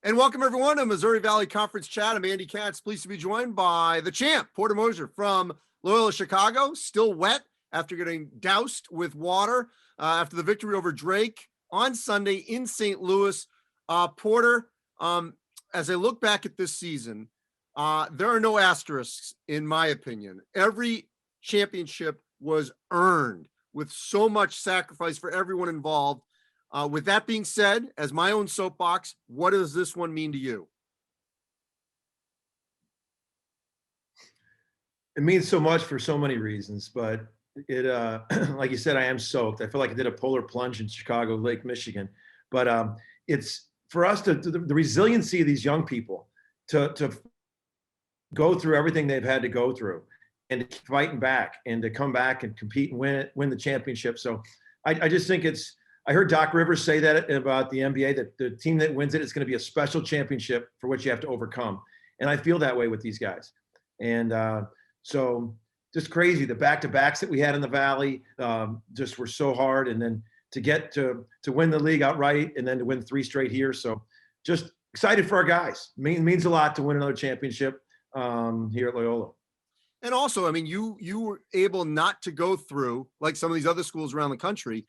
And welcome everyone to Missouri Valley Conference Chat. I'm Andy Katz, pleased to be joined by the champ, Porter Moser from Loyola, Chicago, still wet after getting doused with water after the victory over Drake on Sunday in St. Louis. Porter, as I look back at this season, there are no asterisks in my opinion. Every championship was earned with so much sacrifice for everyone involved. With that being said, as my own soapbox, what does this one mean to you? It means so much for so many reasons, but it, like you said, I am soaked. I feel like I did a polar plunge in Chicago, Lake Michigan. But it's for us the resiliency of these young people to go through everything they've had to go through and to keep fighting back and to come back and compete and win the championship. So I just think I heard Doc Rivers say that about the NBA, that the team that wins it is going to be a special championship for which you have to overcome. And I feel that way with these guys. And so just crazy. The back-to-backs that we had in the Valley just were so hard. And then to get to win the league outright and then to win 3 straight here. So just excited for our guys. Means a lot to win another championship here at Loyola. And also, I mean, you were able not to go through, like some of these other schools around the country,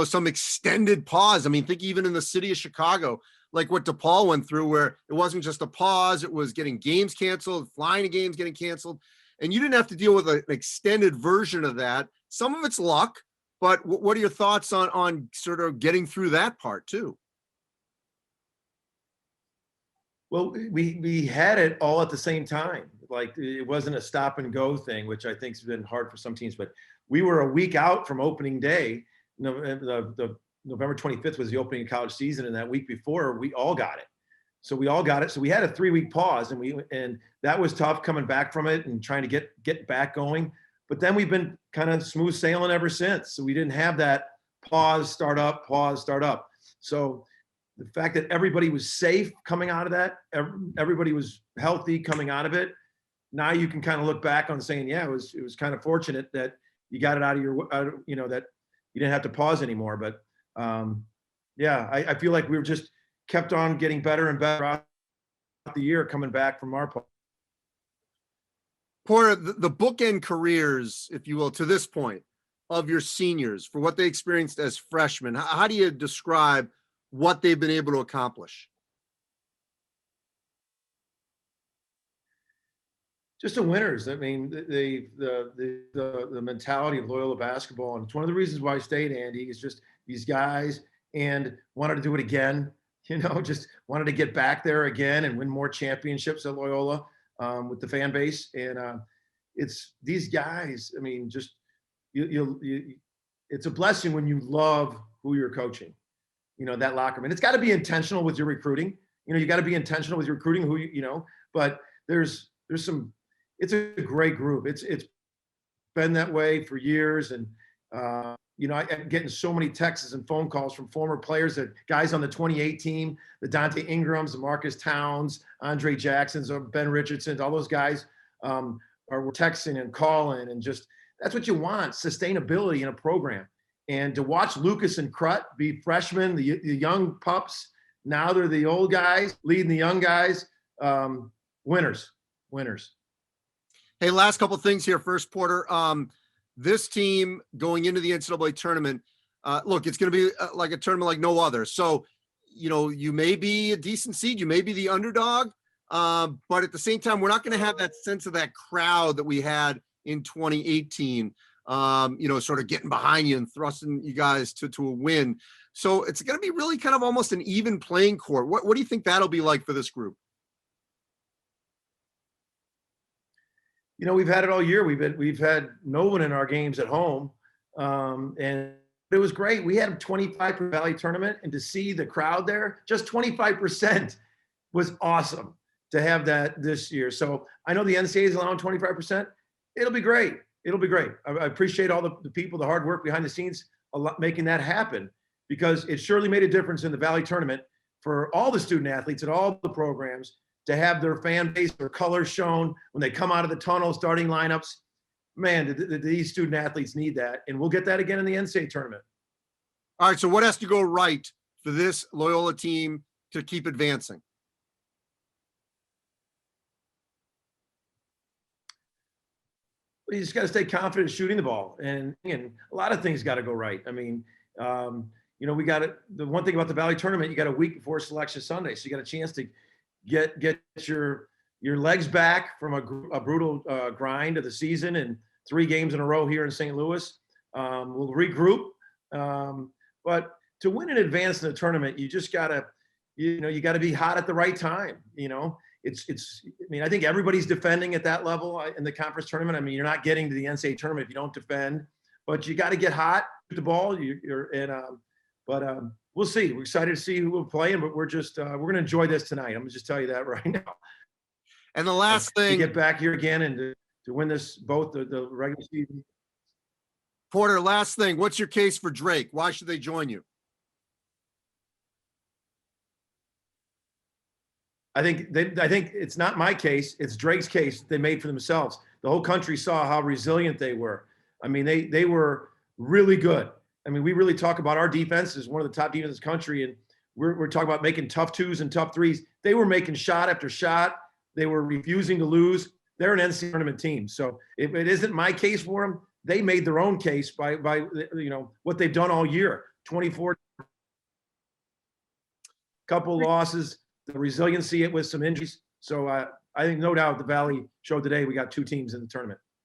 some extended pause. I mean, think even in the city of Chicago, like what DePaul went through, where it wasn't just a pause, it was getting games canceled, flying to games getting canceled. And you didn't have to deal with an extended version of that. Some of it's luck, but what are your thoughts on sort of getting through that part too? Well, we had it all at the same time. Like it wasn't a stop and go thing, which I think has been hard for some teams, but we were a week out from opening day. The November 25th was the opening of college season, and that week before we all got it. So we all got it. So we had a 3-week pause, and that was tough coming back from it and trying to get back going. But then we've been kind of smooth sailing ever since. So we didn't have that pause, start up. So the fact that everybody was safe coming out of that, everybody was healthy coming out of it. Now you can kind of look back on saying, yeah, it was kind of fortunate that you got it out of that you didn't have to pause anymore. But I feel like we were just kept on getting better and better throughout the year coming back from our part. Porter, the bookend careers, if you will, to this point of your seniors for what they experienced as freshmen, how do you describe what they've been able to accomplish? Just the winners. I mean, the mentality of Loyola basketball, and it's one of the reasons why I stayed, Andy, is just these guys and wanted to do it again. Just wanted to get back there again and win more championships at Loyola with the fan base. And it's these guys. I mean, just it's a blessing when you love who you're coaching. That locker room. And it's got to be intentional with your recruiting. You got to be intentional with your recruiting. But there's some. It's a great group. It's been that way for years, and I'm getting so many texts and phone calls from former players, that guys on the 28 team, the Dante Ingrams, the Marcus Towns, Andre Jacksons, or Ben Richardsons, all those guys are texting and calling, and just that's what you want, sustainability in a program. And to watch Lucas and Crut be freshmen, the young pups, now they're the old guys leading the young guys. Winners. Hey, last couple of things here. First, Porter, this team going into the NCAA tournament, look, it's going to be like a tournament like no other. So, you may be a decent seed, you may be the underdog, but at the same time, we're not going to have that sense of that crowd that we had in 2018, sort of getting behind you and thrusting you guys to a win. So it's going to be really kind of almost an even playing court. What do you think that'll be like for this group? We've had it all year. We've had no one in our games at home, and it was great. We had a 25% Valley tournament, and to see the crowd there, just 25% was awesome to have that this year. So I know the NCAA is allowing 25%. It'll be great. I appreciate all the people, the hard work behind the scenes, making that happen, because it surely made a difference in the Valley tournament for all the student athletes at all the programs, to have their fan base, their colors shown when they come out of the tunnel, starting lineups. Man, these student athletes need that. And we'll get that again in the NCAA tournament. All right, so what has to go right for this Loyola team to keep advancing? you just got to stay confident shooting the ball, and a lot of things got to go right. I mean, we got it. The one thing about the Valley tournament, you got a week before Selection Sunday, so you got a chance to get your legs back from a brutal grind of the season and 3 games in a row here in St. Louis. We'll regroup, but to win and advance in the tournament, you just gotta, you got to be hot at the right time. I mean, I think everybody's defending at that level in the conference tournament. I mean, you're not getting to the NCAA tournament if you don't defend, but you got to get hot with the ball. We'll see. We're excited to see who we're playing, but we're going to enjoy this tonight. I'm going to just tell you that right now. And the last thing, to get back here again and to win this, both the regular season. Porter, last thing, what's your case for Drake? Why should they join you? I think it's not my case. It's Drake's case they made for themselves. The whole country saw how resilient they were. I mean, they were really good. I mean, we really talk about our defense as one of the top defenses in the country, and we're talking about making tough 2s and tough 3s. They were making shot after shot. They were refusing to lose. They're an NCAA tournament team. So if it isn't my case for them, they made their own case by what they've done all year. 24 couple losses, the resiliency with some injuries. So I think no doubt the Valley showed today we got 2 teams in the tournament.